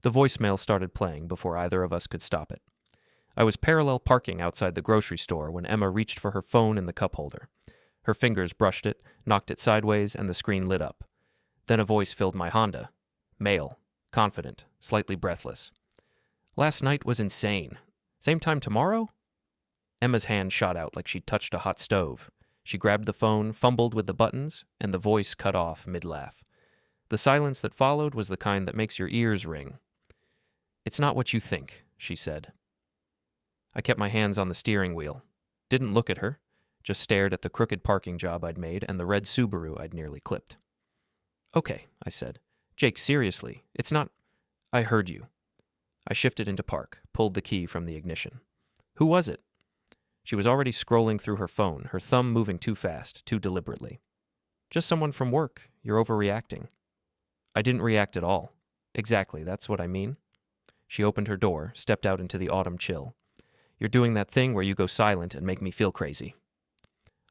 The voicemail started playing before either of us could stop it. I was parallel parking outside the grocery store when Emma reached for her phone in the cup holder. Her fingers brushed it, knocked it sideways, and the screen lit up. Then a voice filled my Honda. Male, confident, slightly breathless. Last night was insane. Same time tomorrow? Emma's hand shot out like she'd touched a hot stove. She grabbed the phone, fumbled with the buttons, and the voice cut off mid-laugh. The silence that followed was the kind that makes your ears ring. "It's not what you think," she said. I kept my hands on the steering wheel. Didn't look at her, just stared at the crooked parking job I'd made and the red Subaru I'd nearly clipped. "Okay," I said. "Jake, seriously, it's not—" "I heard you." I shifted into park, pulled the key from the ignition. "Who was it?" She was already scrolling through her phone, her thumb moving too fast, too deliberately. "Just someone from work. You're overreacting." I didn't react at all. "Exactly, that's what I mean." She opened her door, stepped out into the autumn chill. "You're doing that thing where you go silent and make me feel crazy."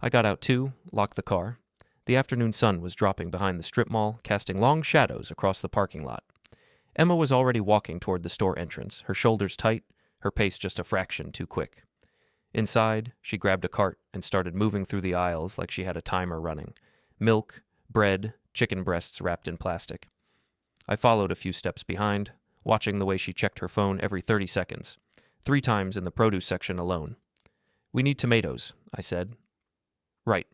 I got out too, locked the car. The afternoon sun was dropping behind the strip mall, casting long shadows across the parking lot. Emma was already walking toward the store entrance, her shoulders tight, her pace just a fraction too quick. Inside, she grabbed a cart and started moving through the aisles like she had a timer running. Milk, bread, chicken breasts wrapped in plastic. I followed a few steps behind, watching the way she checked her phone every 30 seconds, 3 times in the produce section alone. "We need tomatoes," I said. "Right."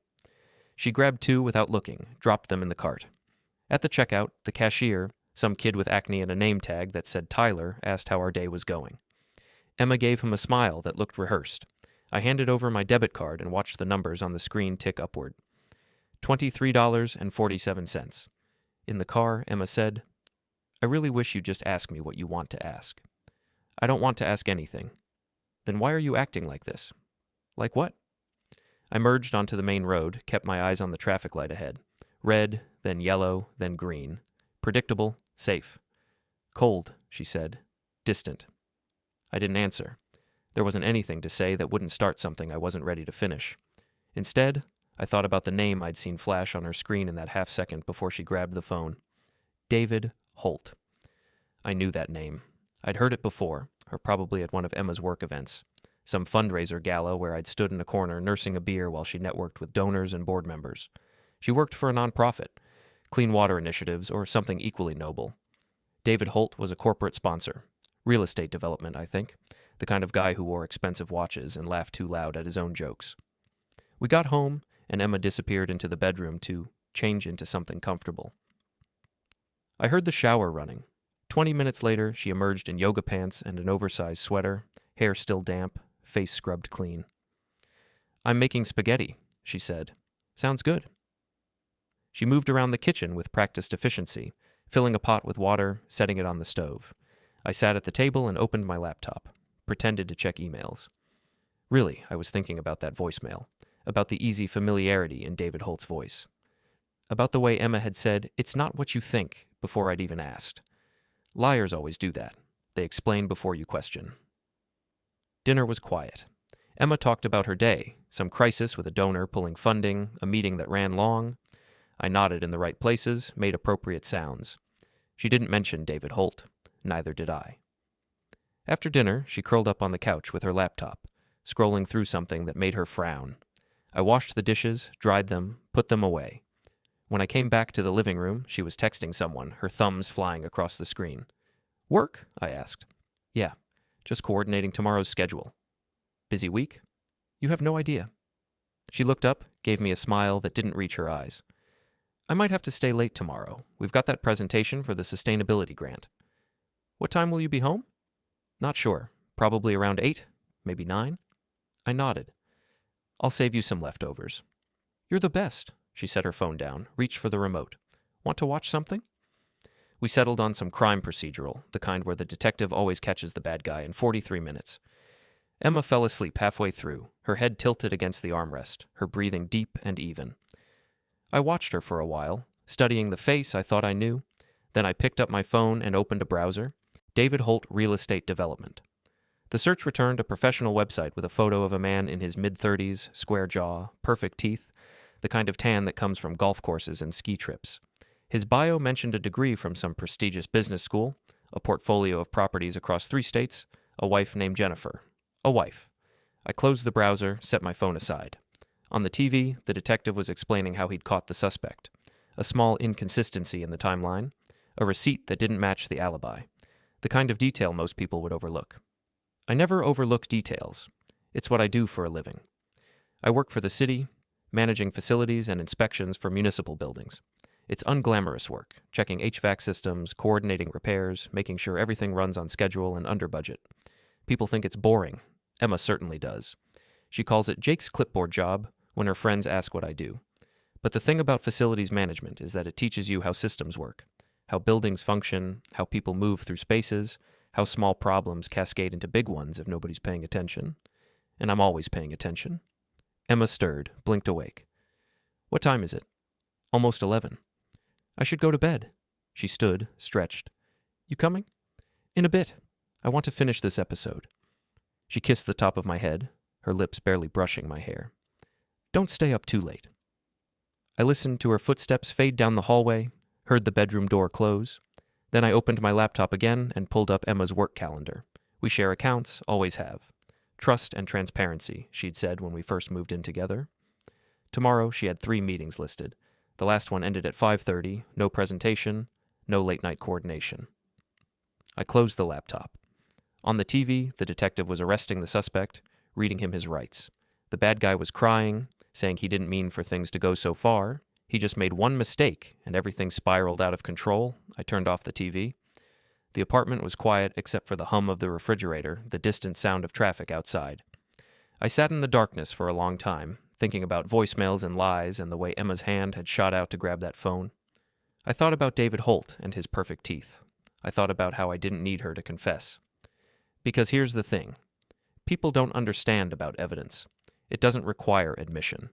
She grabbed 2 without looking, dropped them in the cart. At the checkout, the cashier, some kid with acne and a name tag that said Tyler, asked how our day was going. Emma gave him a smile that looked rehearsed. I handed over my debit card and watched the numbers on the screen tick upward. $23.47. In the car, Emma said, "I really wish you'd just ask me what you want to ask." "I don't want to ask anything." "Then why are you acting like this?" "Like what?" I merged onto the main road, kept my eyes on the traffic light ahead. Red, then yellow, then green. Predictable, safe. "Cold," she said. Distant. I didn't answer. There wasn't anything to say that wouldn't start something I wasn't ready to finish. Instead, I thought about the name I'd seen flash on her screen in that half second before she grabbed the phone. David Holt. I knew that name. I'd heard it before, or probably at one of Emma's work events. Some fundraiser gala where I'd stood in a corner nursing a beer while she networked with donors and board members. She worked for a nonprofit, Clean Water Initiatives, or something equally noble. David Holt was a corporate sponsor. Real estate development, I think. The kind of guy who wore expensive watches and laughed too loud at his own jokes. We got home, and Emma disappeared into the bedroom to change into something comfortable. I heard the shower running. 20 minutes later, she emerged in yoga pants and an oversized sweater, hair still damp, face scrubbed clean. "I'm making spaghetti," she said. "Sounds good." She moved around the kitchen with practiced efficiency, filling a pot with water, setting it on the stove. I sat at the table and opened my laptop, pretended to check emails. Really, I was thinking about that voicemail, about the easy familiarity in David Holt's voice, about the way Emma had said, "It's not what you think," before I'd even asked. Liars always do that. They explain before you question. Dinner was quiet. Emma talked about her day, some crisis with a donor pulling funding, a meeting that ran long. I nodded in the right places, made appropriate sounds. She didn't mention David Holt. Neither did I. After dinner, she curled up on the couch with her laptop, scrolling through something that made her frown. I washed the dishes, dried them, put them away. When I came back to the living room, she was texting someone, her thumbs flying across the screen. "Work?" I asked. "Yeah, just coordinating tomorrow's schedule." "Busy week?" "You have no idea." She looked up, gave me a smile that didn't reach her eyes. "I might have to stay late tomorrow. We've got that presentation for the sustainability grant." "What time will you be home?" "Not sure. Probably around 8, maybe 9. I nodded. "I'll save you some leftovers." "You're the best." She set her phone down, reached for the remote. "Want to watch something?" We settled on some crime procedural, the kind where the detective always catches the bad guy in 43 minutes. Emma fell asleep halfway through, her head tilted against the armrest, her breathing deep and even. I watched her for a while, studying the face I thought I knew. Then I picked up my phone and opened a browser. David Holt Real Estate Development. The search returned a professional website with a photo of a man in his mid-30s, square jaw, perfect teeth, the kind of tan that comes from golf courses and ski trips. His bio mentioned a degree from some prestigious business school, a portfolio of properties across 3 states, a wife named Jennifer. A wife. I closed the browser, set my phone aside. On the TV, the detective was explaining how he'd caught the suspect. A small inconsistency in the timeline, a receipt that didn't match the alibi. The kind of detail most people would overlook. I never overlook details. It's what I do for a living. I work for the city, managing facilities and inspections for municipal buildings. It's unglamorous work, checking HVAC systems, coordinating repairs, making sure everything runs on schedule and under budget. People think it's boring. Emma certainly does. She calls it Jake's clipboard job when her friends ask what I do. But the thing about facilities management is that it teaches you how systems work, how buildings function, how people move through spaces, how small problems cascade into big ones if nobody's paying attention. And I'm always paying attention. Emma stirred, blinked awake. What time is it? Almost 11. I should go to bed. She stood, stretched. You coming? In a bit. I want to finish this episode. She kissed the top of my head, her lips barely brushing my hair. Don't stay up too late. I listened to her footsteps fade down the hallway, heard the bedroom door close. Then I opened my laptop again and pulled up Emma's work calendar. We share accounts, always have. Trust and transparency, she'd said when we first moved in together. Tomorrow she had 3 meetings listed. The last one ended at 5:30, no presentation, no late-night coordination. I closed the laptop. On the TV, the detective was arresting the suspect, reading him his rights. The bad guy was crying, saying he didn't mean for things to go so far. He just made one mistake, and everything spiraled out of control. I turned off the TV. The apartment was quiet except for the hum of the refrigerator, the distant sound of traffic outside. I sat in the darkness for a long time, thinking about voicemails and lies and the way Emma's hand had shot out to grab that phone. I thought about David Holt and his perfect teeth. I thought about how I didn't need her to confess. Because here's the thing. People don't understand about evidence. It doesn't require admission.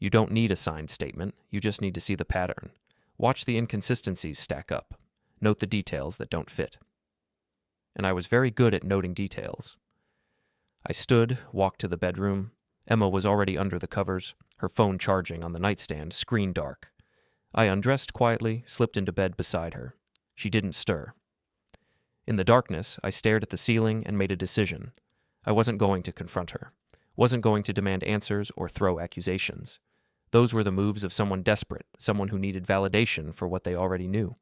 You don't need a signed statement, you just need to see the pattern. Watch the inconsistencies stack up. Note the details that don't fit. And I was very good at noting details. I stood, walked to the bedroom. Emma was already under the covers, her phone charging on the nightstand, screen dark. I undressed quietly, slipped into bed beside her. She didn't stir. In the darkness, I stared at the ceiling and made a decision. I wasn't going to confront her. Wasn't going to demand answers or throw accusations. Those were the moves of someone desperate, someone who needed validation for what they already knew.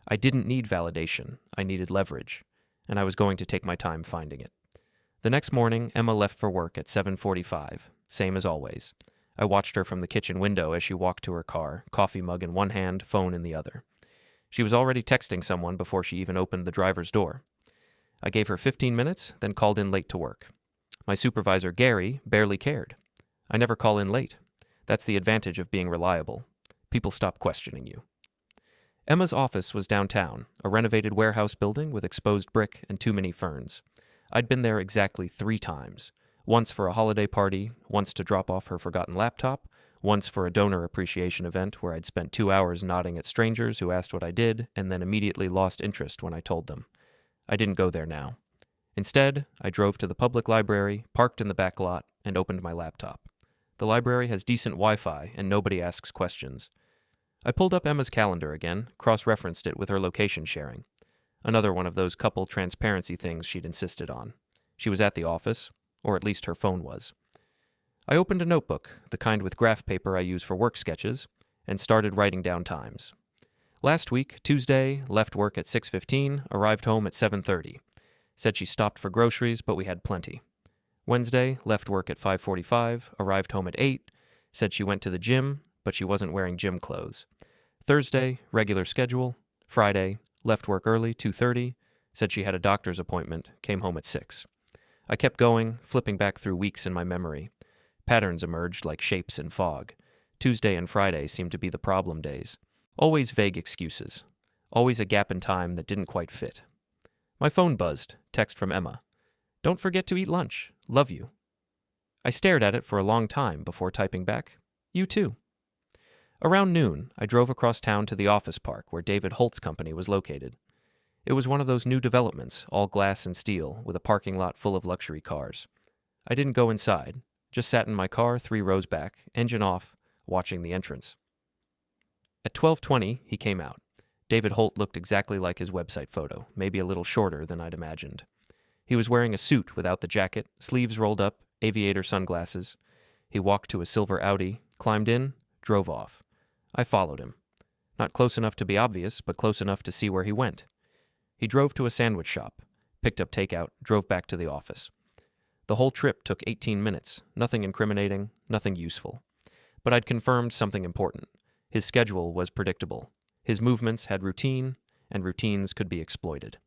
I didn't need validation, I needed leverage, and I was going to take my time finding it. The next morning, Emma left for work at 7:45, same as always. I watched her from the kitchen window as she walked to her car, coffee mug in one hand, phone in the other. She was already texting someone before she even opened the driver's door. I gave her 15 minutes, then called in late to work. My supervisor, Gary, barely cared. I never call in late. That's the advantage of being reliable. People stop questioning you. Emma's office was downtown, a renovated warehouse building with exposed brick and too many ferns. I'd been there exactly 3 times. Once for a holiday party, once to drop off her forgotten laptop, once for a donor appreciation event where I'd spent 2 hours nodding at strangers who asked what I did and then immediately lost interest when I told them. I didn't go there now. Instead, I drove to the public library, parked in the back lot, and opened my laptop. The library has decent Wi-Fi and nobody asks questions. I pulled up Emma's calendar again, cross-referenced it with her location sharing. Another one of those couple transparency things she'd insisted on. She was at the office, or at least her phone was. I opened a notebook, the kind with graph paper I use for work sketches, and started writing down times. Last week, Tuesday, left work at 6:15, arrived home at 7:30. Said she stopped for groceries, but we had plenty. Wednesday, left work at 5:45, arrived home at 8, said she went to the gym, but she wasn't wearing gym clothes. Thursday, regular schedule. Friday, left work early, 2:30, said she had a doctor's appointment, came home at 6. I kept going, flipping back through weeks in my memory. Patterns emerged like shapes in fog. Tuesday and Friday seemed to be the problem days. Always vague excuses. Always a gap in time that didn't quite fit. My phone buzzed, text from Emma. Don't forget to eat lunch. Love you. I stared at it for a long time before typing back, you too. Around noon, I drove across town to the office park where David Holt's company was located. It was one of those new developments, all glass and steel, with a parking lot full of luxury cars. I didn't go inside, just sat in my car 3 rows back, engine off, watching the entrance. At 12:20, he came out. David Holt looked exactly like his website photo, maybe a little shorter than I'd imagined. He was wearing a suit without the jacket, sleeves rolled up, aviator sunglasses. He walked to a silver Audi, climbed in, drove off. I followed him. Not close enough to be obvious, but close enough to see where he went. He drove to a sandwich shop, picked up takeout, drove back to the office. The whole trip took 18 minutes, nothing incriminating, nothing useful. But I'd confirmed something important. His schedule was predictable. His movements had routine, and routines could be exploited.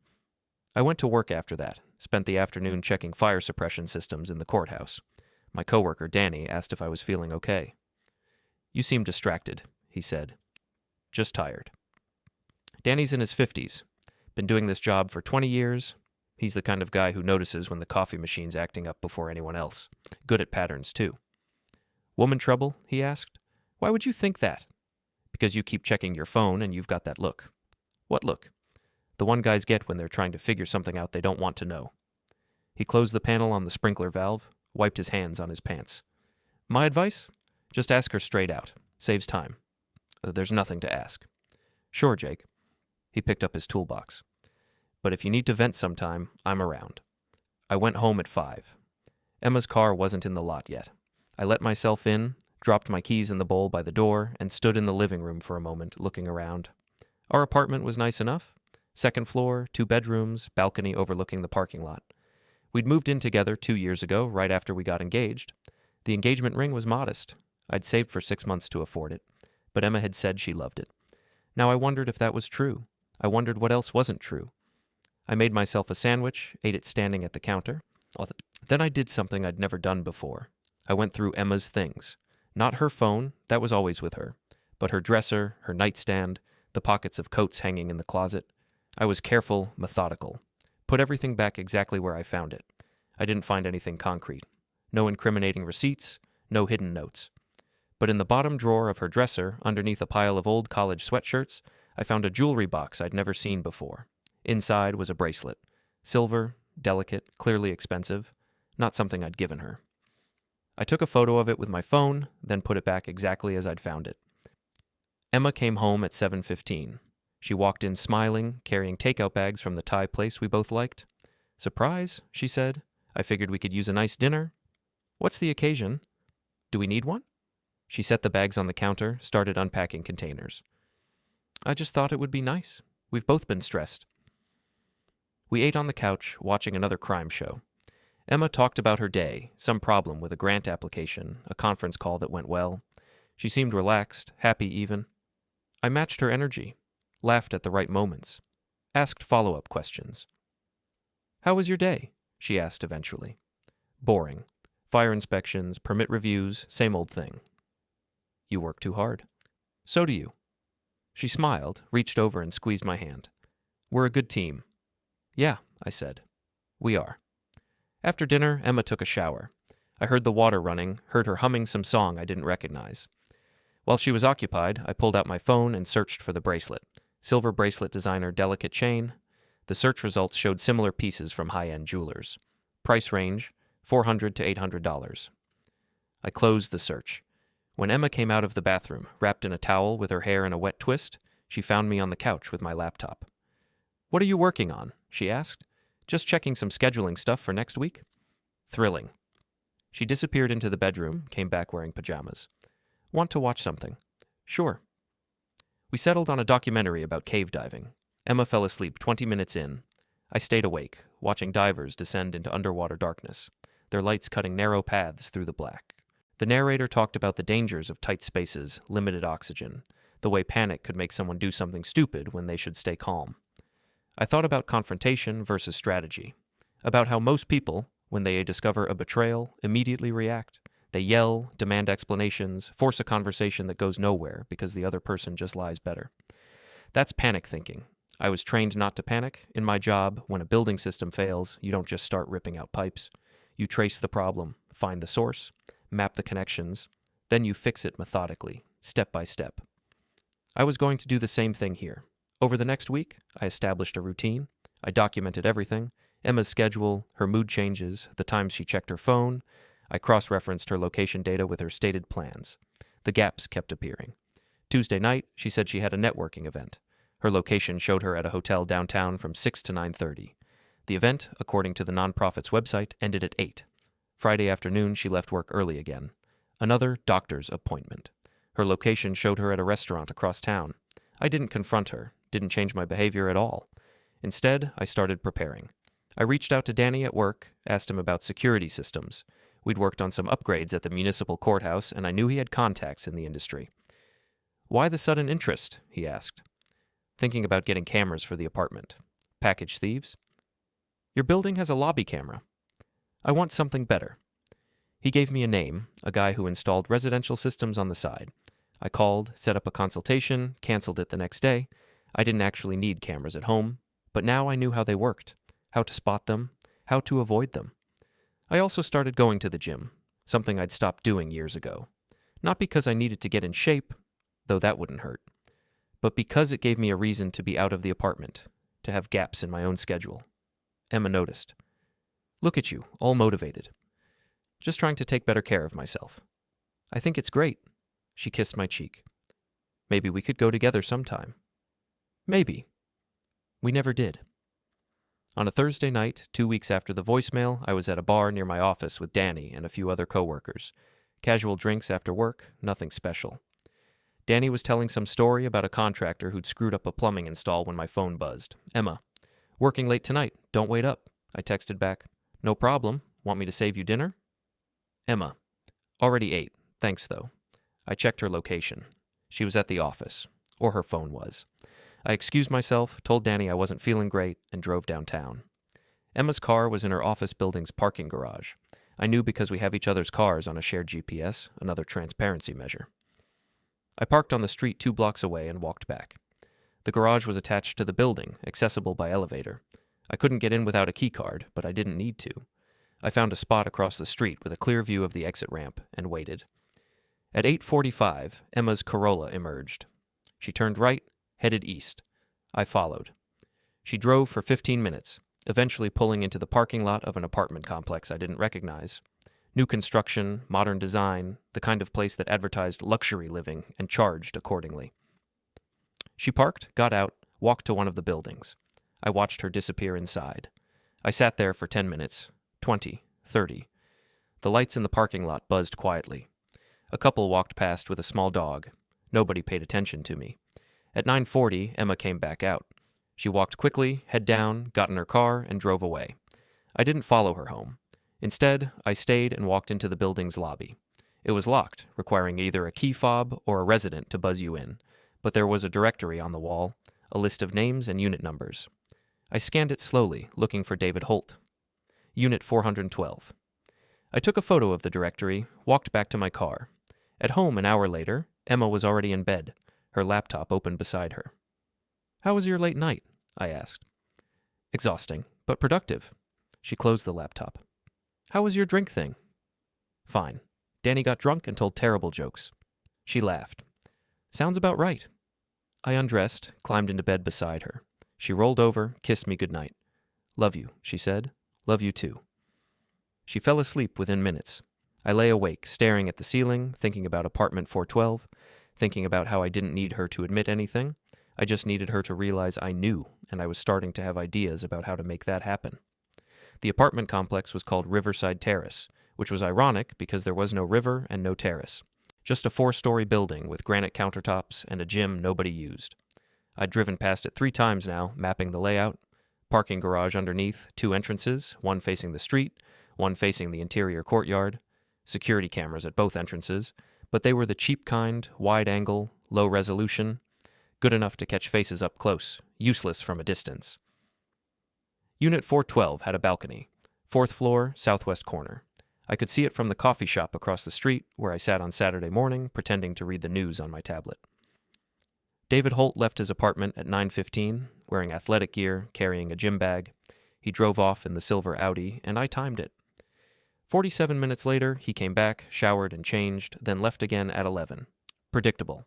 I went to work after that, spent the afternoon checking fire suppression systems in the courthouse. My coworker, Danny, asked if I was feeling okay. "You seem distracted," he said. "Just tired." Danny's in his 50s. Been doing this job for 20 years. He's the kind of guy who notices when the coffee machine's acting up before anyone else. Good at patterns, too. "Woman trouble?" he asked. "Why would you think that?" "Because you keep checking your phone and you've got that look." "What look?" "The one guys get when they're trying to figure something out they don't want to know." He closed the panel on the sprinkler valve, wiped his hands on his pants. "My advice? Just ask her straight out. Saves time." "There's nothing to ask." "Sure, Jake." He picked up his toolbox. "But if you need to vent sometime, I'm around." I went home at 5. Emma's car wasn't in the lot yet. I let myself in, dropped my keys in the bowl by the door, and stood in the living room for a moment, looking around. Our apartment was nice enough. 2nd floor, 2 bedrooms, balcony overlooking the parking lot. We'd moved in together 2 years ago, right after we got engaged. The engagement ring was modest. I'd saved for 6 months to afford it, but Emma had said she loved it. Now I wondered if that was true. I wondered what else wasn't true. I made myself a sandwich, ate it standing at the counter. Then I did something I'd never done before. I went through Emma's things. Not her phone, that was always with her, but her dresser, her nightstand, the pockets of coats hanging in the closet. I was careful, methodical. Put everything back exactly where I found it. I didn't find anything concrete. No incriminating receipts, no hidden notes. But in the bottom drawer of her dresser, underneath a pile of old college sweatshirts, I found a jewelry box I'd never seen before. Inside was a bracelet. Silver, delicate, clearly expensive. Not something I'd given her. I took a photo of it with my phone, then put it back exactly as I'd found it. Emma came home at 7:15. She walked in smiling, carrying takeout bags from the Thai place we both liked. "Surprise," she said. "I figured we could use a nice dinner." "What's the occasion?" "Do we need one?" She set the bags on the counter, started unpacking containers. "I just thought it would be nice. We've both been stressed." We ate on the couch, watching another crime show. Emma talked about her day, some problem with a grant application, a conference call that went well. She seemed relaxed, happy even. I matched her energy, laughed at the right moments, asked follow-up questions. "How was your day?" she asked eventually. "Boring. Fire inspections, permit reviews, same old thing." "You work too hard." "So do you." She smiled, reached over and squeezed my hand. "We're a good team." "Yeah," I said. "We are." After dinner, Emma took a shower. I heard the water running, heard her humming some song I didn't recognize. While she was occupied, I pulled out my phone and searched for the bracelet. Silver bracelet designer, delicate chain. The search results showed similar pieces from high-end jewelers. Price range, $400 to $800. I closed the search. When Emma came out of the bathroom, wrapped in a towel with her hair in a wet twist, she found me on the couch with my laptop. "What are you working on?" she asked. "Just checking some scheduling stuff for next week?" "Thrilling." She disappeared into the bedroom, came back wearing pajamas. "Want to watch something?" "Sure." We settled on a documentary about cave diving. Emma fell asleep 20 minutes in. I stayed awake, watching divers descend into underwater darkness, their lights cutting narrow paths through the black. The narrator talked about the dangers of tight spaces, limited oxygen, the way panic could make someone do something stupid when they should stay calm. I thought about confrontation versus strategy, about how most people, when they discover a betrayal, immediately react. They yell, demand explanations, force a conversation that goes nowhere because the other person just lies better. That's panic thinking. I was trained not to panic. In my job, when a building system fails, you don't just start ripping out pipes. You trace the problem, find the source, map the connections, then you fix it methodically, step by step. I was going to do the same thing here. Over the next week, I established a routine. I documented everything, Emma's schedule, her mood changes, the times she checked her phone. I cross-referenced her location data with her stated plans. The gaps kept appearing. Tuesday night, she said she had a networking event. Her location showed her at a hotel downtown from 6 to 9:30. The event, according to the nonprofit's website, ended at 8. Friday afternoon, she left work early again. Another doctor's appointment. Her location showed her at a restaurant across town. I didn't confront her, didn't change my behavior at all. Instead, I started preparing. I reached out to Danny at work, asked him about security systems. We'd worked on some upgrades at the municipal courthouse, and I knew he had contacts in the industry. "Why the sudden interest?" he asked. "Thinking about getting cameras for the apartment. Package thieves?" "Your building has a lobby camera." "I want something better." He gave me a name, a guy who installed residential systems on the side. I called, set up a consultation, canceled it the next day. I didn't actually need cameras at home, but now I knew how they worked, how to spot them, how to avoid them. I also started going to the gym, something I'd stopped doing years ago. Not because I needed to get in shape, though that wouldn't hurt, but because it gave me a reason to be out of the apartment, to have gaps in my own schedule. Emma noticed. "Look at you, all motivated." "Just trying to take better care of myself." "I think it's great." She kissed my cheek. "Maybe we could go together sometime." "Maybe." We never did. On a Thursday night, 2 weeks after the voicemail, I was at a bar near my office with Danny and a few other coworkers. Casual drinks after work, nothing special. Danny was telling some story about a contractor who'd screwed up a plumbing install when my phone buzzed. "Emma, working late tonight, don't wait up." I texted back, "No problem, want me to save you dinner?" Emma, "Already ate, thanks though." I checked her location. She was at the office, or her phone was. I excused myself, told Danny I wasn't feeling great, and drove downtown. Emma's car was in her office building's parking garage. I knew because we have each other's cars on a shared GPS, another transparency measure. I parked on the street 2 blocks away and walked back. The garage was attached to the building, accessible by elevator. I couldn't get in without a key card, but I didn't need to. I found a spot across the street with a clear view of the exit ramp and waited. At 8:45, Emma's Corolla emerged. She turned right, headed east. I followed. She drove for 15 minutes, eventually pulling into the parking lot of an apartment complex I didn't recognize. New construction, modern design, the kind of place that advertised luxury living and charged accordingly. She parked, got out, walked to one of the buildings. I watched her disappear inside. I sat there for 10 minutes, 20, 30. The lights in the parking lot buzzed quietly. A couple walked past with a small dog. Nobody paid attention to me. At 9:40, Emma came back out. She walked quickly, head down, got in her car, and drove away. I didn't follow her home. Instead, I stayed and walked into the building's lobby. It was locked, requiring either a key fob or a resident to buzz you in, but there was a directory on the wall, a list of names and unit numbers. I scanned it slowly, looking for David Holt. Unit 412. I took a photo of the directory, walked back to my car. At home an hour later, Emma was already in bed, her laptop open beside her. "How was your late night?" I asked. "Exhausting, but productive." She closed the laptop. "How was your drink thing?" "Fine. Danny got drunk and told terrible jokes." She laughed. "Sounds about right." I undressed, climbed into bed beside her. She rolled over, kissed me goodnight. "Love you," she said. "Love you too." She fell asleep within minutes. I lay awake, staring at the ceiling, thinking about apartment 412, thinking about how I didn't need her to admit anything. I just needed her to realize I knew, and I was starting to have ideas about how to make that happen. The apartment complex was called Riverside Terrace, which was ironic because there was no river and no terrace. Just a 4-story building with granite countertops and a gym nobody used. I'd driven past it 3 times now, mapping the layout. Parking garage underneath, 2 entrances, one facing the street, one facing the interior courtyard. Security cameras at both entrances, but they were the cheap kind, wide angle, low resolution, good enough to catch faces up close, useless from a distance. Unit 412 had a balcony, 4th floor, southwest corner. I could see it from the coffee shop across the street where I sat on Saturday morning pretending to read the news on my tablet. David Holt left his apartment at 9:15, wearing athletic gear, carrying a gym bag. He drove off in the silver Audi, and I timed it. 47 minutes later, he came back, showered and changed, then left again at 11. Predictable.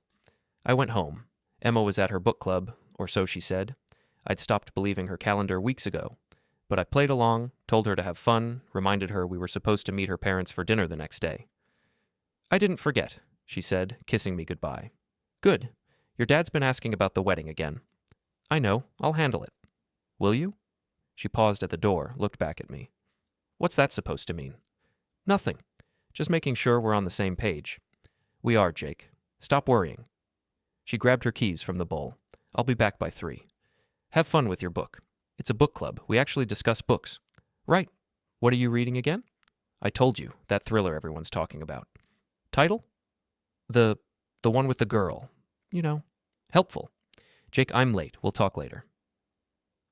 I went home. Emma was at her book club, or so she said. I'd stopped believing her calendar weeks ago. But I played along, told her to have fun, reminded her we were supposed to meet her parents for dinner the next day. "I didn't forget," she said, kissing me goodbye. "Good. Your dad's been asking about the wedding again." I know. I'll handle it. Will you? She paused at the door, looked back at me. What's that supposed to mean? Nothing. Just making sure we're on the same page. We are, Jake. Stop worrying. She grabbed her keys from the bowl. I'll be back by 3. Have fun with your book. It's a book club. We actually discuss books. Right. What are you reading again? I told you, that thriller everyone's talking about. Title? The one with the girl. You know, helpful. Jake, I'm late. We'll talk later.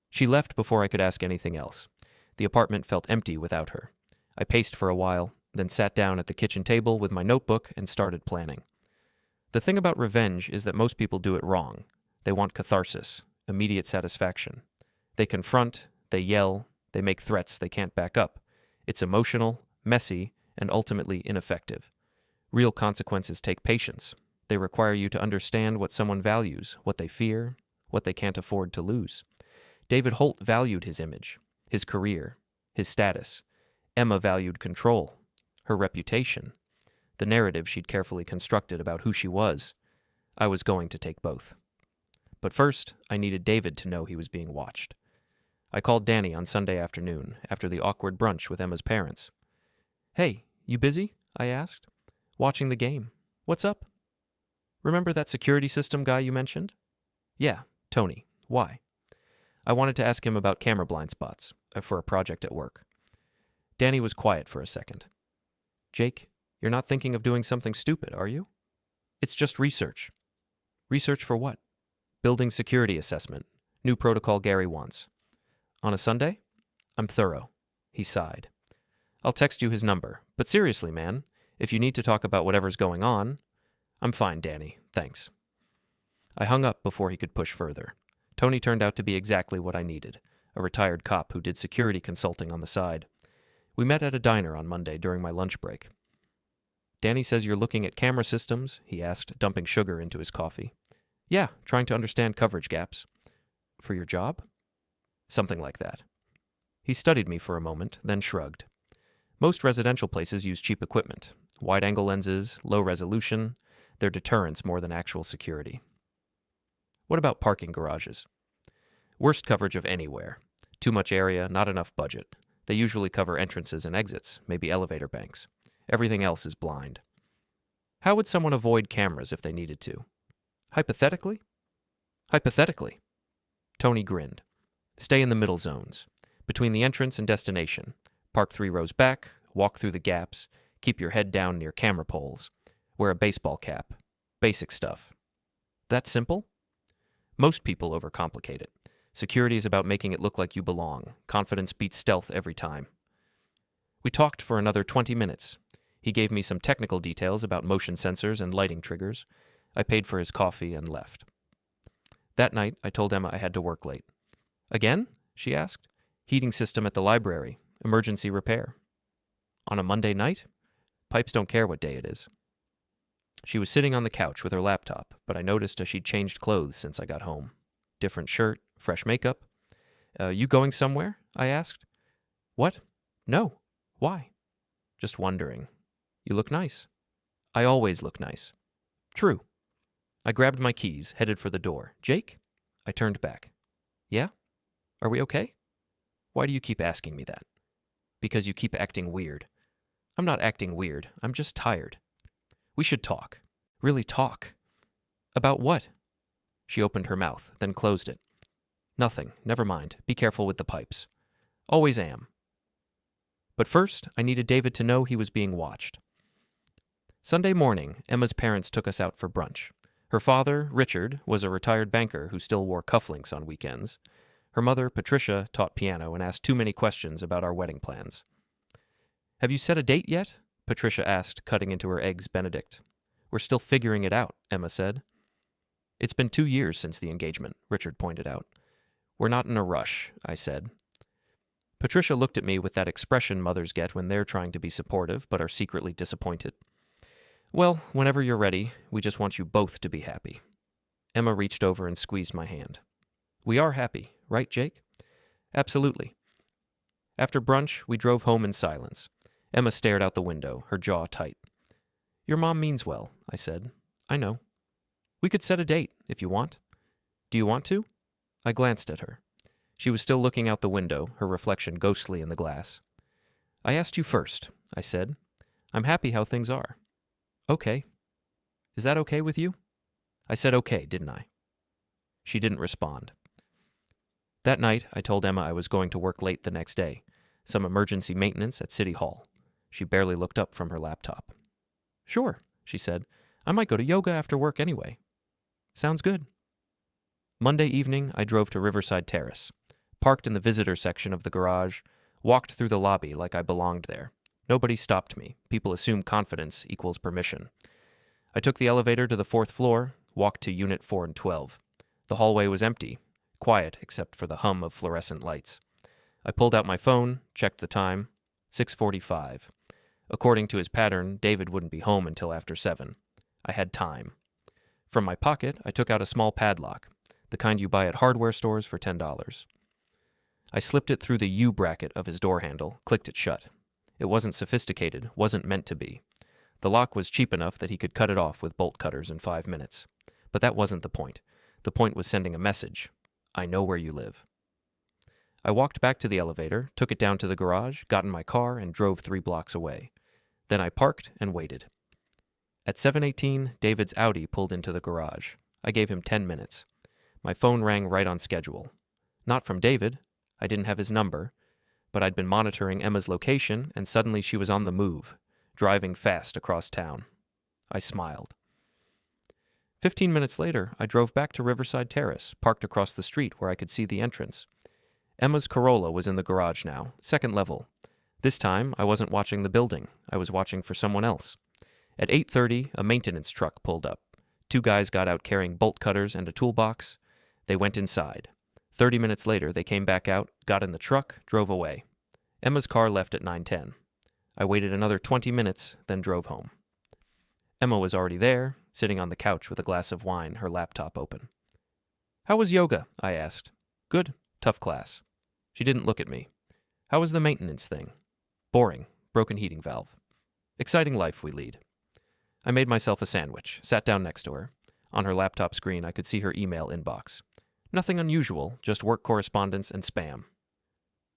She left before I could ask anything else. The apartment felt empty without her. I paced for a while, then sat down at the kitchen table with my notebook and started planning. The thing about revenge is that most people do it wrong. They want catharsis, immediate satisfaction. They confront, they yell, they make threats they can't back up. It's emotional, messy, and ultimately ineffective. Real consequences take patience. They require you to understand what someone values, what they fear, what they can't afford to lose. David Holt valued his image, his career, his status. Emma valued control, her reputation, the narrative she'd carefully constructed about who she was. I was going to take both. But first, I needed David to know he was being watched. I called Danny on Sunday afternoon, after the awkward brunch with Emma's parents. Hey, you busy? I asked. Watching the game. What's up? Remember that security system guy you mentioned? Yeah, Tony. Why? I wanted to ask him about camera blind spots, for a project at work. Danny was quiet for a second. Jake, you're not thinking of doing something stupid, are you? It's just research. Research for what? Building security assessment. New protocol Gary wants. On a Sunday? I'm thorough. He sighed. I'll text you his number. But seriously, man, if you need to talk about whatever's going on... I'm fine, Danny. Thanks. I hung up before he could push further. Tony turned out to be exactly what I needed, a retired cop who did security consulting on the side. We met at a diner on Monday during my lunch break. Danny says you're looking at camera systems, he asked, dumping sugar into his coffee. Yeah, trying to understand coverage gaps. For your job? Something like that. He studied me for a moment, then shrugged. Most residential places use cheap equipment, wide-angle lenses, low resolution. They're deterrents more than actual security. What about parking garages? Worst coverage of anywhere. Too much area, not enough budget. They usually cover entrances and exits, maybe elevator banks. Everything else is blind. How would someone avoid cameras if they needed to? Hypothetically? Hypothetically. Tony grinned. Stay in the middle zones. Between the entrance and destination. Park 3 rows back, walk through the gaps, keep your head down near camera poles. Wear a baseball cap. Basic stuff. That simple? Most people overcomplicate it. Security is about making it look like you belong. Confidence beats stealth every time. We talked for another 20 minutes. He gave me some technical details about motion sensors and lighting triggers. I paid for his coffee and left. That night, I told Emma I had to work late. Again? She asked. Heating system at the library. Emergency repair. On a Monday night? Pipes don't care what day it is. She was sitting on the couch with her laptop, but I noticed as she'd changed clothes since I got home. Different shirt, fresh makeup. You going somewhere? I asked. What? No. Why? Just wondering. You look nice. I always look nice. True. I grabbed my keys, headed for the door. Jake? I turned back. Yeah? Are we okay? Why do you keep asking me that? Because you keep acting weird. I'm not acting weird. I'm just tired. We should talk. Really talk. About what? She opened her mouth, then closed it. Nothing. Never mind. Be careful with the pipes. Always am. But first, I needed David to know he was being watched. Sunday morning, Emma's parents took us out for brunch. Her father, Richard, was a retired banker who still wore cufflinks on weekends. Her mother, Patricia, taught piano and asked too many questions about our wedding plans. Have you set a date yet? Patricia asked, cutting into her eggs Benedict. We're still figuring it out, Emma said. It's been 2 years since the engagement, Richard pointed out. We're not in a rush, I said. Patricia looked at me with that expression mothers get when they're trying to be supportive but are secretly disappointed. Well, whenever you're ready, we just want you both to be happy. Emma reached over and squeezed my hand. We are happy, right, Jake? Absolutely. After brunch, we drove home in silence. Emma stared out the window, her jaw tight. Your mom means well, I said. I know. We could set a date, if you want. Do you want to? I glanced at her. She was still looking out the window, her reflection ghostly in the glass. I asked you first, I said. I'm happy how things are. Okay. Is that okay with you? I said okay, didn't I? She didn't respond. That night, I told Emma I was going to work late the next day, some emergency maintenance at City Hall. She barely looked up from her laptop. Sure, she said. I might go to yoga after work anyway. Sounds good. Monday evening, I drove to Riverside Terrace, parked in the visitor section of the garage, walked through the lobby like I belonged there. Nobody stopped me. People assume confidence equals permission. I took the elevator to the 4th floor, walked to Unit 4 and 12. The hallway was empty, quiet except for the hum of fluorescent lights. I pulled out my phone, checked the time. 6:45. According to his pattern, David wouldn't be home until after 7. I had time. From my pocket, I took out a small padlock, the kind you buy at hardware stores for $10. I slipped it through the U bracket of his door handle, clicked it shut. It wasn't sophisticated, wasn't meant to be. The lock was cheap enough that he could cut it off with bolt cutters in 5 minutes. But that wasn't the point. The point was sending a message. I know where you live. I walked back to the elevator, took it down to the garage, got in my car, and drove 3 blocks away. Then I parked and waited. At 7:18, David's Audi pulled into the garage. I gave him 10 minutes. My phone rang right on schedule. Not from David. I didn't have his number. But I'd been monitoring Emma's location, and suddenly she was on the move, driving fast across town. I smiled. 15 minutes later, I drove back to Riverside Terrace, parked across the street where I could see the entrance. Emma's Corolla was in the garage now, 2nd level. This time, I wasn't watching the building. I was watching for someone else. At 8:30, a maintenance truck pulled up. 2 guys got out carrying bolt cutters and a toolbox. They went inside. 30 minutes later, they came back out, got in the truck, drove away. Emma's car left at 9:10. I waited another 20 minutes, then drove home. Emma was already there, sitting on the couch with a glass of wine, her laptop open. How was yoga? I asked. Good. Tough class. She didn't look at me. How was the maintenance thing? Boring. Broken heating valve. Exciting life we lead. I made myself a sandwich, sat down next to her. On her laptop screen, I could see her email inbox. Nothing unusual, just work correspondence and spam.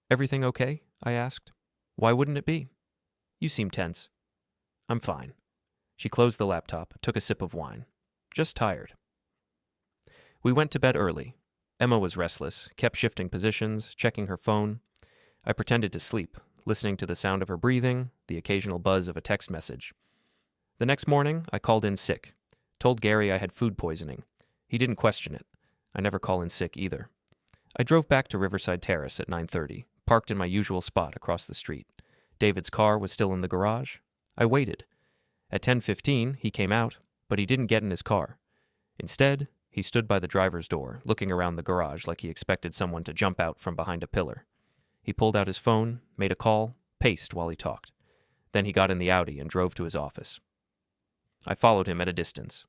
Everything okay? I asked. Why wouldn't it be? You seem tense. I'm fine. She closed the laptop, took a sip of wine. Just tired. We went to bed early. Emma was restless, kept shifting positions, checking her phone. I pretended to sleep, listening to the sound of her breathing, the occasional buzz of a text message. The next morning, I called in sick. Told Gary I had food poisoning. He didn't question it. I never call in sick either. I drove back to Riverside Terrace at 9:30, parked in my usual spot across the street. David's car was still in the garage. I waited. At 10:15, he came out, but he didn't get in his car. Instead, he stood by the driver's door, looking around the garage like he expected someone to jump out from behind a pillar. He pulled out his phone, made a call, paced while he talked. Then he got in the Audi and drove to his office. I followed him at a distance,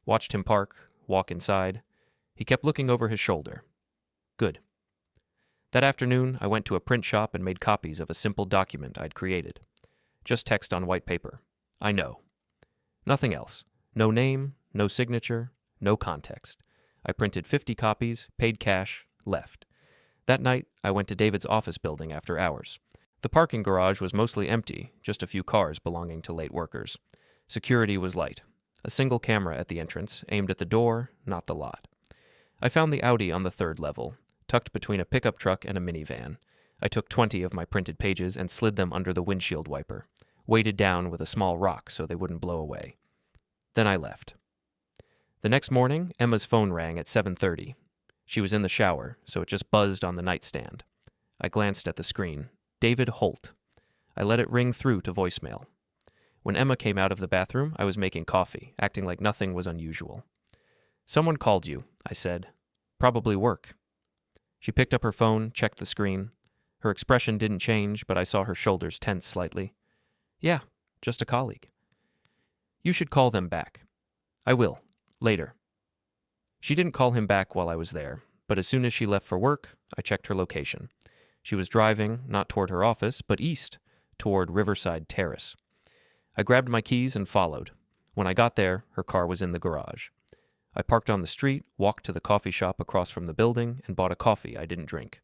watched him park, walk inside. He kept looking over his shoulder. Good. That afternoon, I went to a print shop and made copies of a simple document I'd created. Just text on white paper. I know. Nothing else. No name, no signature, no context. I printed 50 copies, paid cash, left. That night, I went to David's office building after hours. The parking garage was mostly empty, just a few cars belonging to late workers. Security was light. A single camera at the entrance, aimed at the door, not the lot. I found the Audi on the 3rd level, tucked between a pickup truck and a minivan. I took 20 of my printed pages and slid them under the windshield wiper, weighted down with a small rock so they wouldn't blow away. Then I left. The next morning, Emma's phone rang at 7:30. She was in the shower, so it just buzzed on the nightstand. I glanced at the screen. David Holt. I let it ring through to voicemail. When Emma came out of the bathroom, I was making coffee, acting like nothing was unusual. Someone called you, I said. Probably work. She picked up her phone, checked the screen. Her expression didn't change, but I saw her shoulders tense slightly. Yeah, just a colleague. You should call them back. I will. Later. She didn't call him back while I was there, but as soon as she left for work, I checked her location. She was driving, not toward her office, but east, toward Riverside Terrace. I grabbed my keys and followed. When I got there, her car was in the garage. I parked on the street, walked to the coffee shop across from the building, and bought a coffee I didn't drink.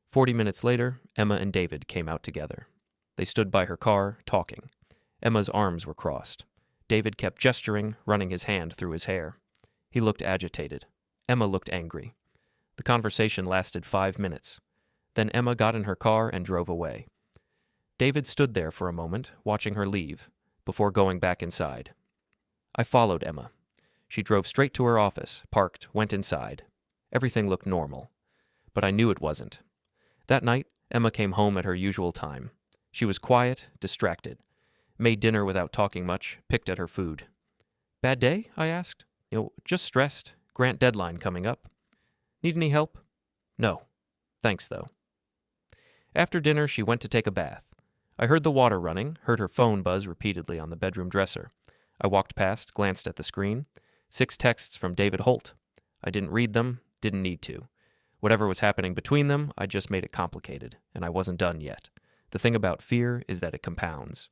40 minutes later, Emma and David came out together. They stood by her car, talking. Emma's arms were crossed. David kept gesturing, running his hand through his hair. He looked agitated. Emma looked angry. The conversation lasted 5 minutes. Then Emma got in her car and drove away. David stood there for a moment, watching her leave, before going back inside. I followed Emma. She drove straight to her office, parked, went inside. Everything looked normal. But I knew it wasn't. That night, Emma came home at her usual time. She was quiet, distracted. Made dinner without talking much, picked at her food. Bad day? I asked. Just stressed. Grant deadline coming up. Need any help? No. Thanks, though. After dinner, she went to take a bath. I heard the water running, heard her phone buzz repeatedly on the bedroom dresser. I walked past, glanced at the screen. 6 texts from David Holt. I didn't read them, didn't need to. Whatever was happening between them, I just made it complicated, and I wasn't done yet. The thing about fear is that it compounds.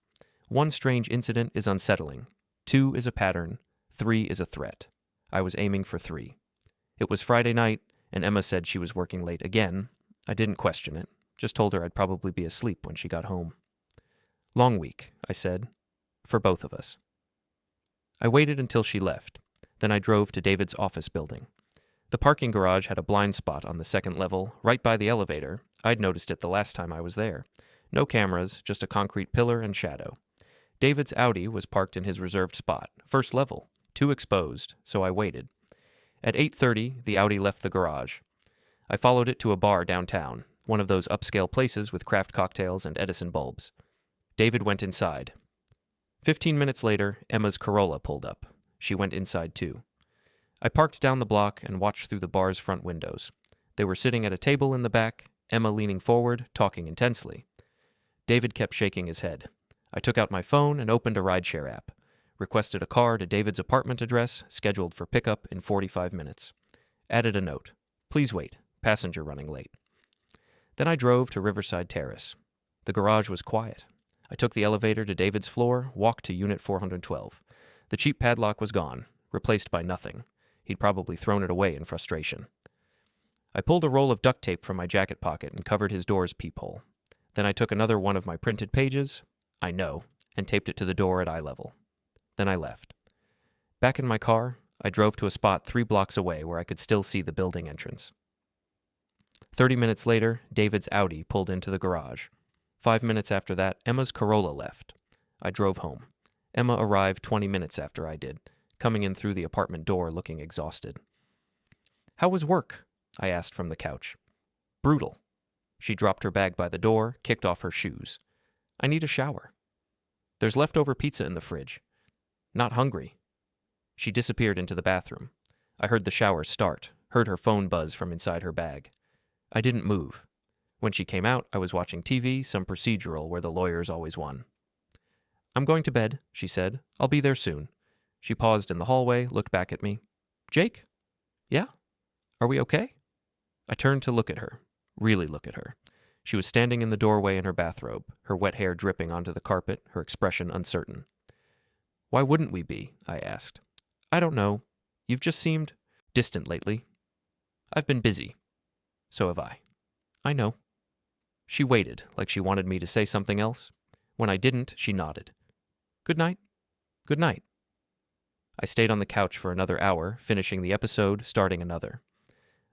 1 strange incident is unsettling. 2 is a pattern. 3 is a threat. I was aiming for 3. It was Friday night, and Emma said she was working late again. I didn't question it, just told her I'd probably be asleep when she got home. Long week, I said, for both of us. I waited until she left. Then I drove to David's office building. The parking garage had a blind spot on the 2nd level, right by the elevator. I'd noticed it the last time I was there. No cameras, just a concrete pillar and shadow. David's Audi was parked in his reserved spot, 1st level, too exposed, so I waited. At 8:30, the Audi left the garage. I followed it to a bar downtown, one of those upscale places with craft cocktails and Edison bulbs. David went inside. 15 minutes later, Emma's Corolla pulled up. She went inside too. I parked down the block and watched through the bar's front windows. They were sitting at a table in the back, Emma leaning forward, talking intensely. David kept shaking his head. I took out my phone and opened a rideshare app. Requested a car to David's apartment address, scheduled for pickup in 45 minutes. Added a note. Please wait. Passenger running late. Then I drove to Riverside Terrace. The garage was quiet. I took the elevator to David's floor, walked to Unit 412. The cheap padlock was gone, replaced by nothing. He'd probably thrown it away in frustration. I pulled a roll of duct tape from my jacket pocket and covered his door's peephole. Then I took another one of my printed pages, I know, and taped it to the door at eye level. Then I left. Back in my car, I drove to a spot 3 blocks away where I could still see the building entrance. 30 minutes later, David's Audi pulled into the garage. 5 minutes after that, Emma's Corolla left. I drove home. Emma arrived 20 minutes after I did, coming in through the apartment door looking exhausted. How was work? I asked from the couch. Brutal. She dropped her bag by the door, kicked off her shoes. I need a shower. There's leftover pizza in the fridge. Not hungry. She disappeared into the bathroom. I heard the shower start, heard her phone buzz from inside her bag. I didn't move. When she came out, I was watching TV, some procedural where the lawyers always won. I'm going to bed, she said. I'll be there soon. She paused in the hallway, looked back at me. Jake? Yeah? Are we okay? I turned to look at her. Really look at her. She was standing in the doorway in her bathrobe, her wet hair dripping onto the carpet, her expression uncertain. Why wouldn't we be? I asked. I don't know. You've just seemed distant lately. I've been busy. So have I. I know. She waited, like she wanted me to say something else. When I didn't, she nodded. Good night. Good night. I stayed on the couch for another hour, finishing the episode, starting another.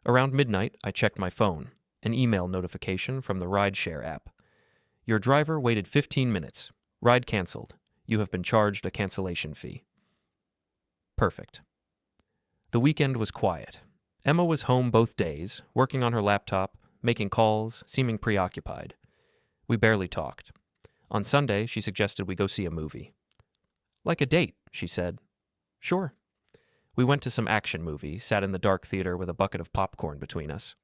Around midnight, I checked my phone. An email notification from the rideshare app. Your driver waited 15 minutes. Ride canceled. You have been charged a cancellation fee. Perfect. The weekend was quiet. Emma was home both days, working on her laptop, making calls, seeming preoccupied. We barely talked. On Sunday, she suggested we go see a movie. Like a date, she said. Sure. We went to some action movie, sat in the dark theater with a bucket of popcorn between us.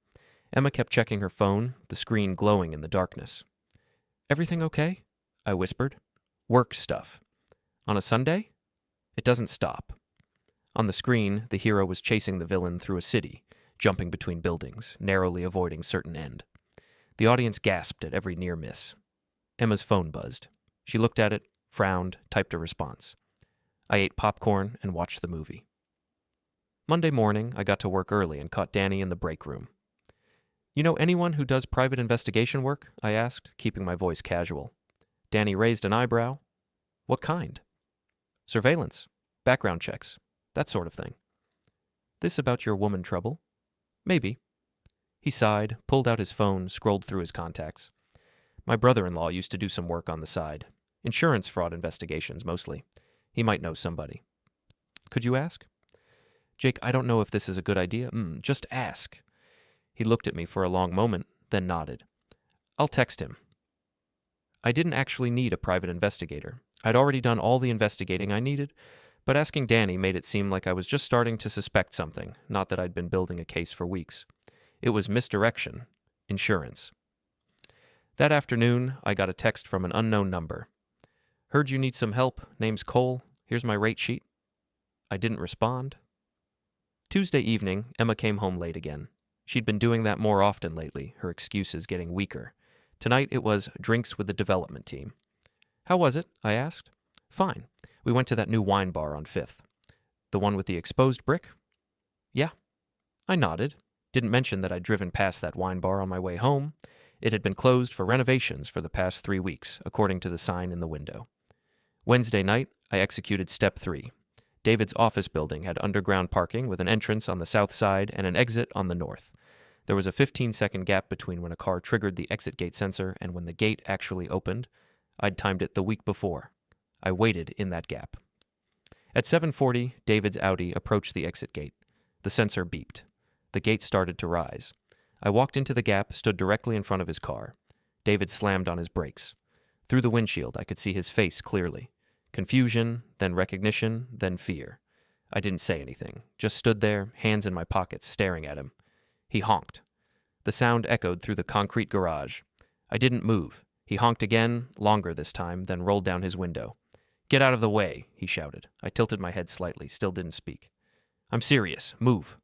Emma kept checking her phone, the screen glowing in the darkness. Everything okay? I whispered. Work stuff. On a Sunday? It doesn't stop. On the screen, the hero was chasing the villain through a city, jumping between buildings, narrowly avoiding certain end. The audience gasped at every near miss. Emma's phone buzzed. She looked at it, frowned, typed a response. I ate popcorn and watched the movie. Monday morning, I got to work early and caught Danny in the break room. You know anyone who does private investigation work? I asked, keeping my voice casual. Danny raised an eyebrow. What kind? Surveillance, background checks, that sort of thing. This about your woman trouble? Maybe. He sighed, pulled out his phone, scrolled through his contacts. My brother-in-law used to do some work on the side. Insurance fraud investigations, mostly. He might know somebody. Could you ask? Jake, I don't know if this is a good idea. Just ask. He looked at me for a long moment, then nodded. I'll text him. I didn't actually need a private investigator. I'd already done all the investigating I needed, but asking Danny made it seem like I was just starting to suspect something, not that I'd been building a case for weeks. It was misdirection. Insurance. That afternoon, I got a text from an unknown number. Heard you need some help. Name's Cole. Here's my rate sheet. I didn't respond. Tuesday evening, Emma came home late again. She'd been doing that more often lately, her excuses getting weaker. Tonight it was drinks with the development team. How was it? I asked. Fine. We went to that new wine bar on 5th. The one with the exposed brick? Yeah. I nodded. Didn't mention that I'd driven past that wine bar on my way home. It had been closed for renovations for the past 3 weeks, according to the sign in the window. Wednesday night, I executed step 3. David's office building had underground parking with an entrance on the south side and an exit on the north. There was a 15-second gap between when a car triggered the exit gate sensor and when the gate actually opened. I'd timed it the week before. I waited in that gap. At 7:40, David's Audi approached the exit gate. The sensor beeped. The gate started to rise. I walked into the gap, stood directly in front of his car. David slammed on his brakes. Through the windshield, I could see his face clearly. Confusion, then recognition, then fear. I didn't say anything, just stood there, hands in my pockets, staring at him. He honked. The sound echoed through the concrete garage. I didn't move. He honked again, longer this time, then rolled down his window. Get out of the way, he shouted. I tilted my head slightly, still didn't speak. I'm serious. Move.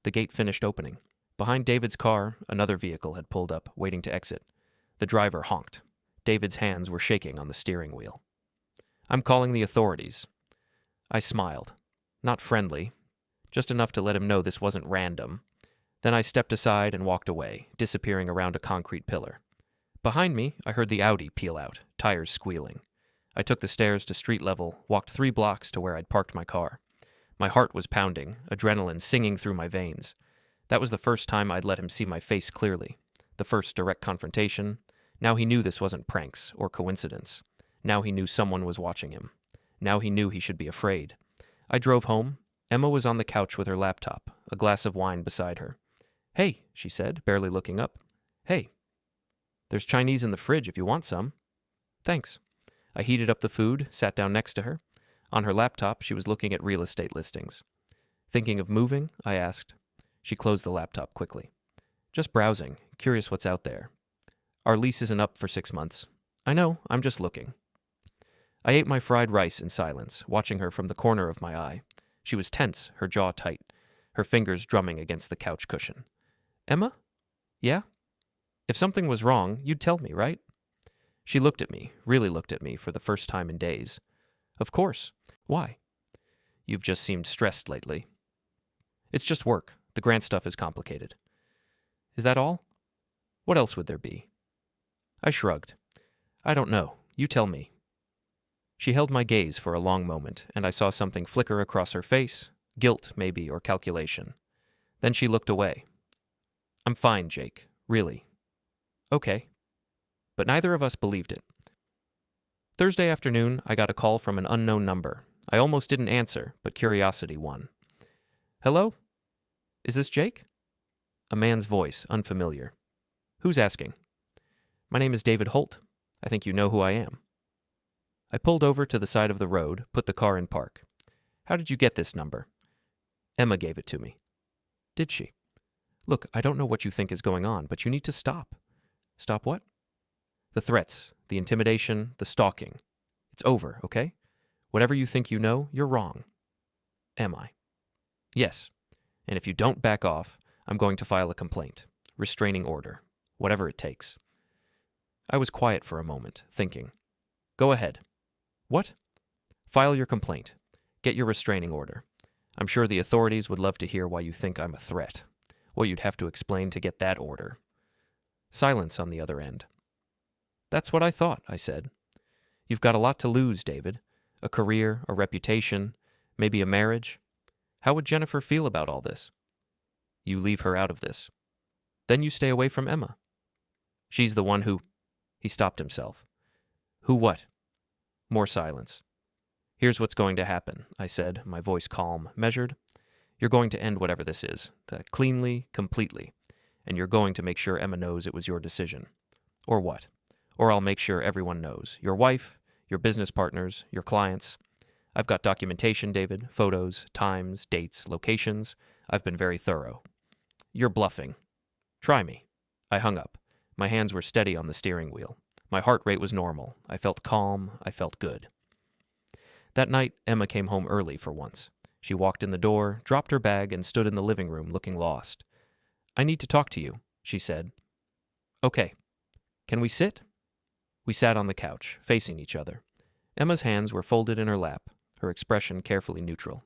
The gate finished opening. Behind David's car, another vehicle had pulled up, waiting to exit. The driver honked. David's hands were shaking on the steering wheel. I'm calling the authorities. I smiled. Not friendly. Just enough to let him know this wasn't random. Then I stepped aside and walked away, disappearing around a concrete pillar. Behind me, I heard the Audi peel out, tires squealing. I took the stairs to street level, walked 3 blocks to where I'd parked my car. My heart was pounding, adrenaline singing through my veins. That was the first time I'd let him see my face clearly. The first direct confrontation. Now he knew this wasn't pranks or coincidence. Now he knew someone was watching him. Now he knew he should be afraid. I drove home. Emma was on the couch with her laptop, a glass of wine beside her. Hey, she said, barely looking up. Hey. There's Chinese in the fridge if you want some. Thanks. I heated up the food, sat down next to her. On her laptop, she was looking at real estate listings. Thinking of moving? I asked. She closed the laptop quickly. Just browsing, curious what's out there. Our lease isn't up for 6 months. I know, I'm just looking. I ate my fried rice in silence, watching her from the corner of my eye. She was tense, her jaw tight, her fingers drumming against the couch cushion. Emma? Yeah? If something was wrong, you'd tell me, right? She looked at me, really looked at me for the first time in days. Of course. Why? You've just seemed stressed lately. It's just work. The grant stuff is complicated. Is that all? What else would there be? I shrugged. I don't know. You tell me. She held my gaze for a long moment, and I saw something flicker across her face, guilt maybe, or calculation. Then she looked away. I'm fine, Jake. Really. Okay. But neither of us believed it. Thursday afternoon, I got a call from an unknown number. I almost didn't answer, but curiosity won. Hello? Is this Jake? A man's voice, unfamiliar. Who's asking? My name is David Holt. I think you know who I am. I pulled over to the side of the road, put the car in park. How did you get this number? Emma gave it to me. Did she? Look, I don't know what you think is going on, but you need to stop. Stop what? The threats, the intimidation, the stalking. It's over, okay? Whatever you think you know, you're wrong. Am I? Yes. And if you don't back off, I'm going to file a complaint. Restraining order. Whatever it takes. I was quiet for a moment, thinking. Go ahead. What? File your complaint. Get your restraining order. I'm sure the authorities would love to hear why you think I'm a threat, what you'd have to explain to get that order. Silence on the other end. That's what I thought, I said. You've got a lot to lose, David. A career, a reputation, maybe a marriage. How would Jennifer feel about all this? You leave her out of this. Then you stay away from Emma. She's the one who... He stopped himself. Who what? More silence. Here's what's going to happen, I said, my voice calm, measured. You're going to end whatever this is, cleanly, completely, and you're going to make sure Emma knows it was your decision. Or what? Or I'll make sure everyone knows. Your wife, your business partners, your clients. I've got documentation, David, photos, times, dates, locations. I've been very thorough. You're bluffing. Try me. I hung up. My hands were steady on the steering wheel. My heart rate was normal. I felt calm. I felt good. That night, Emma came home early for once. She walked in the door, dropped her bag, and stood in the living room looking lost. I need to talk to you, she said. Okay. Can we sit? We sat on the couch, facing each other. Emma's hands were folded in her lap, her expression carefully neutral.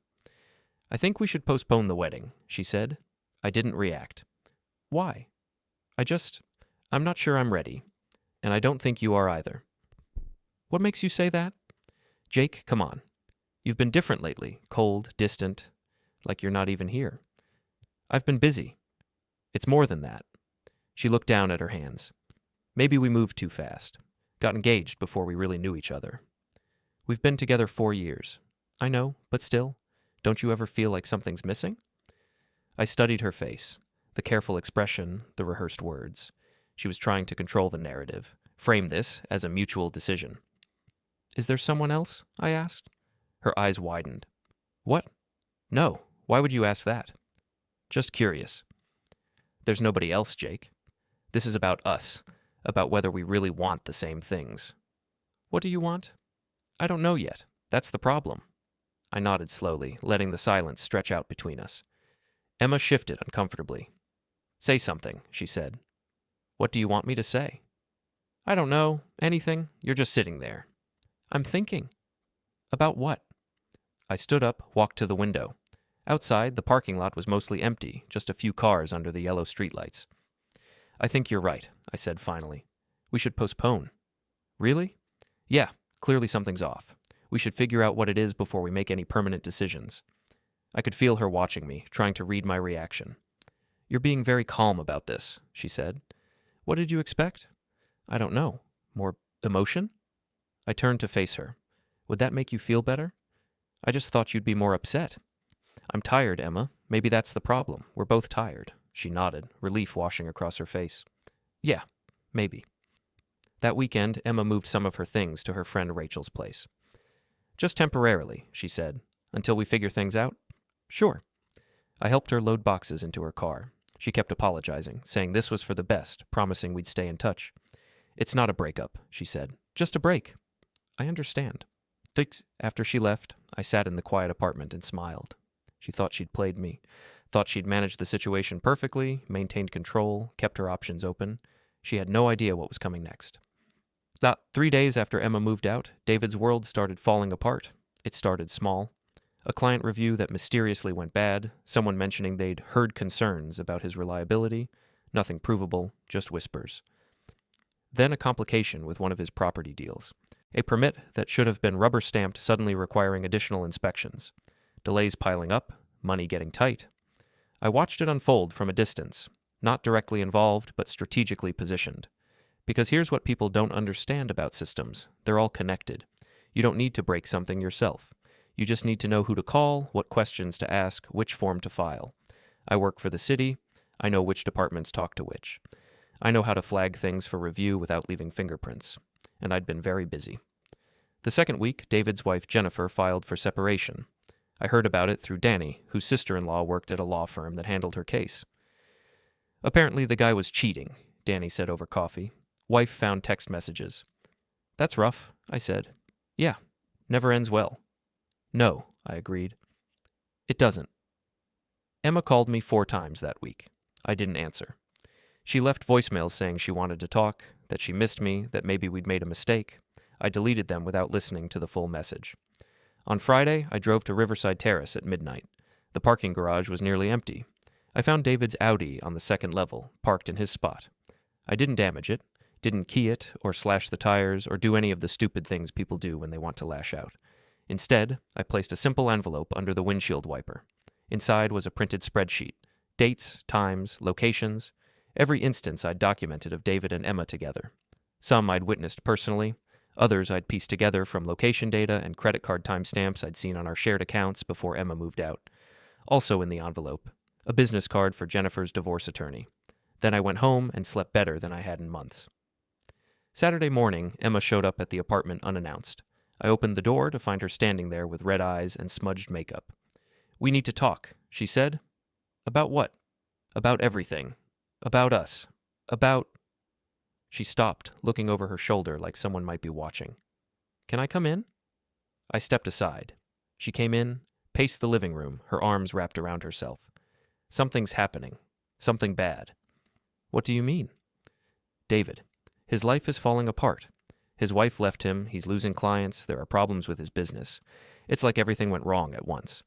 I think we should postpone the wedding, she said. I didn't react. Why? I'm not sure I'm ready, and I don't think you are either. What makes you say that? Jake, come on. You've been different lately, cold, distant, like you're not even here. I've been busy. It's more than that. She looked down at her hands. Maybe we moved too fast, got engaged before we really knew each other. We've been together 4 years. I know, but still, don't you ever feel like something's missing? I studied her face, the careful expression, the rehearsed words. She was trying to control the narrative, frame this as a mutual decision. Is there someone else? I asked. Her eyes widened. What? No. Why would you ask that? Just curious. There's nobody else, Jake. This is about us, about whether we really want the same things. What do you want? I don't know yet. That's the problem. I nodded slowly, letting the silence stretch out between us. Emma shifted uncomfortably. Say something, she said. What do you want me to say? I don't know. Anything. You're just sitting there. I'm thinking. About what? I stood up, walked to the window. Outside, the parking lot was mostly empty, just a few cars under the yellow streetlights. I think you're right, I said finally. We should postpone. Really? Yeah, clearly something's off. We should figure out what it is before we make any permanent decisions. I could feel her watching me, trying to read my reaction. You're being very calm about this, she said. What did you expect? I don't know. More emotion? I turned to face her. Would that make you feel better? I just thought you'd be more upset. I'm tired, Emma. Maybe that's the problem. We're both tired. She nodded, relief washing across her face. Yeah, maybe. That weekend, Emma moved some of her things to her friend Rachel's place. Just temporarily, she said, until we figure things out. Sure. I helped her load boxes into her car. She kept apologizing, saying this was for the best, promising we'd stay in touch. It's not a breakup, she said. Just a break. I understand. After she left, I sat in the quiet apartment and smiled. She thought she'd played me, thought she'd managed the situation perfectly, maintained control, kept her options open. She had no idea what was coming next. About 3 days after Emma moved out, David's world started falling apart. It started small. A client review that mysteriously went bad, someone mentioning they'd heard concerns about his reliability, nothing provable, just whispers. Then a complication with one of his property deals. A permit that should have been rubber-stamped suddenly requiring additional inspections. Delays piling up, money getting tight. I watched it unfold from a distance, not directly involved, but strategically positioned. Because here's what people don't understand about systems. They're all connected. You don't need to break something yourself. You just need to know who to call, what questions to ask, which form to file. I work for the city. I know which departments talk to which. I know how to flag things for review without leaving fingerprints. And I'd been very busy. The second week, David's wife Jennifer filed for separation. I heard about it through Danny, whose sister-in-law worked at a law firm that handled her case. Apparently the guy was cheating, Danny said over coffee. Wife found text messages. That's rough, I said. Yeah, never ends well. No, I agreed. It doesn't. Emma called me 4 times that week. I didn't answer. She left voicemails saying she wanted to talk, that she missed me, that maybe we'd made a mistake. I deleted them without listening to the full message. On Friday, I drove to Riverside Terrace at midnight. The parking garage was nearly empty. I found David's Audi on the second level, parked in his spot. I didn't damage it, didn't key it, or slash the tires, or do any of the stupid things people do when they want to lash out. Instead, I placed a simple envelope under the windshield wiper. Inside was a printed spreadsheet. Dates, times, locations, every instance I'd documented of David and Emma together. Some I'd witnessed personally, others I'd pieced together from location data and credit card timestamps I'd seen on our shared accounts before Emma moved out. Also in the envelope, a business card for Jennifer's divorce attorney. Then I went home and slept better than I had in months. Saturday morning, Emma showed up at the apartment unannounced. I opened the door to find her standing there with red eyes and smudged makeup. "We need to talk," she said. "About what?" "About everything. About us. About—" She stopped, looking over her shoulder like someone might be watching. "Can I come in?" I stepped aside. She came in, paced the living room, her arms wrapped around herself. "Something's happening. Something bad." "What do you mean?" "David. His life is falling apart. His wife left him, he's losing clients, there are problems with his business. It's like everything went wrong at once."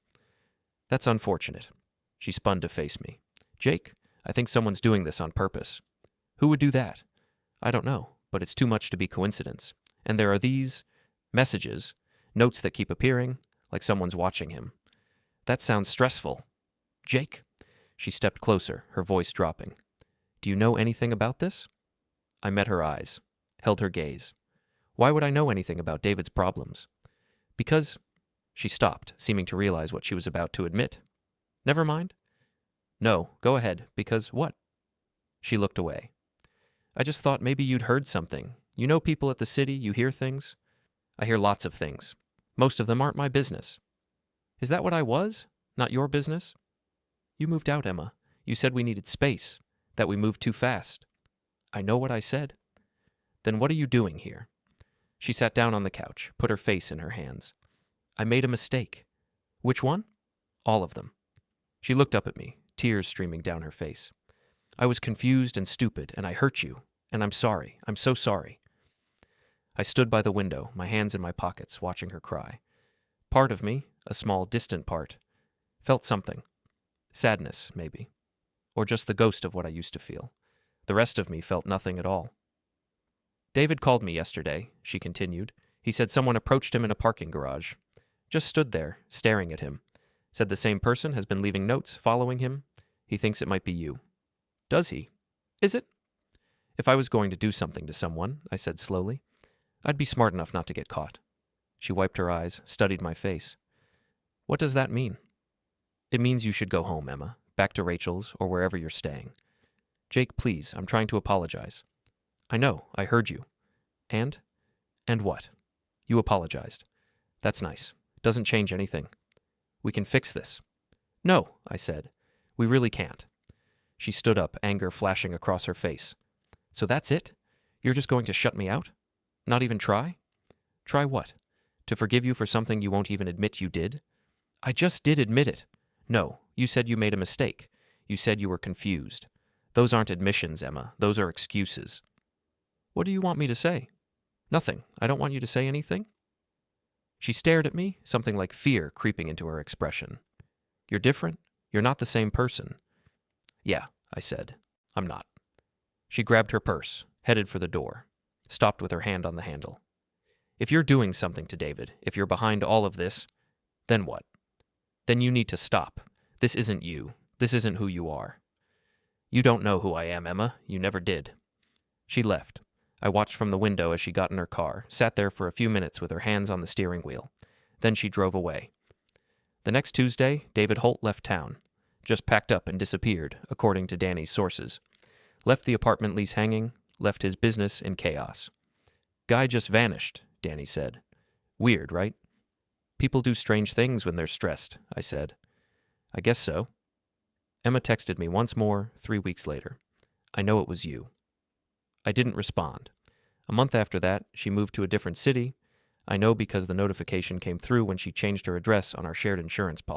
"That's unfortunate." She spun to face me. "Jake, I think someone's doing this on purpose." "Who would do that?" "I don't know, but it's too much to be coincidence. And there are these messages, notes that keep appearing, like someone's watching him." "That sounds stressful." "Jake." She stepped closer, her voice dropping. "Do you know anything about this?" I met her eyes, held her gaze. Why would I know anything about David's problems? "Because—" She stopped, seeming to realize what she was about to admit. "Never mind." "No, go ahead, because what?" She looked away. "I just thought maybe you'd heard something. You know people at the city, you hear things." "I hear lots of things. Most of them aren't my business." "Is that what I was? Not your business?" "You moved out, Emma. You said we needed space, that we moved too fast." "I know what I said." "Then what are you doing here?" She sat down on the couch, put her face in her hands. "I made a mistake." "Which one?" "All of them." She looked up at me, tears streaming down her face. "I was confused and stupid, and I hurt you. And I'm sorry. I'm so sorry." I stood by the window, my hands in my pockets, watching her cry. Part of me, a small, distant part, felt something. Sadness, maybe. Or just the ghost of what I used to feel. The rest of me felt nothing at all. "David called me yesterday," she continued. "He said someone approached him in a parking garage. Just stood there, staring at him. Said the same person has been leaving notes, following him. He thinks it might be you." "Does he? Is it?" "If I was going to do something to someone," I said slowly, "I'd be smart enough not to get caught." She wiped her eyes, studied my face. "What does that mean?" "It means you should go home, Emma, back to Rachel's or wherever you're staying." "Jake, please, I'm trying to apologize." "I know, I heard you." "And?" "And what?" "You apologized." "That's nice. Doesn't change anything." "We can fix this." "No," I said. "We really can't." She stood up, anger flashing across her face. "So that's it? You're just going to shut me out? Not even try?" "Try what? To forgive you for something you won't even admit you did?" "I just did admit it." "No, you said you made a mistake. You said you were confused. Those aren't admissions, Emma. Those are excuses." "What do you want me to say?" "Nothing. I don't want you to say anything." She stared at me, something like fear creeping into her expression. "You're different. You're not the same person." "Yeah," I said. "I'm not." She grabbed her purse, headed for the door, stopped with her hand on the handle. "If you're doing something to David, if you're behind all of this, then what? Then you need to stop. This isn't you. This isn't who you are." "You don't know who I am, Emma. You never did." She left. I watched from the window as she got in her car, sat there for a few minutes with her hands on the steering wheel. Then she drove away. The next Tuesday, David Holt left town. Just packed up and disappeared, according to Danny's sources. Left the apartment lease hanging, left his business in chaos. "Guy just vanished," Danny said. "Weird, right?" "People do strange things when they're stressed," I said. "I guess so." Emma texted me once more, 3 weeks later. "I know it was you." I didn't respond. A month after that, she moved to a different city. I know because the notification came through when she changed her address on our shared insurance policy.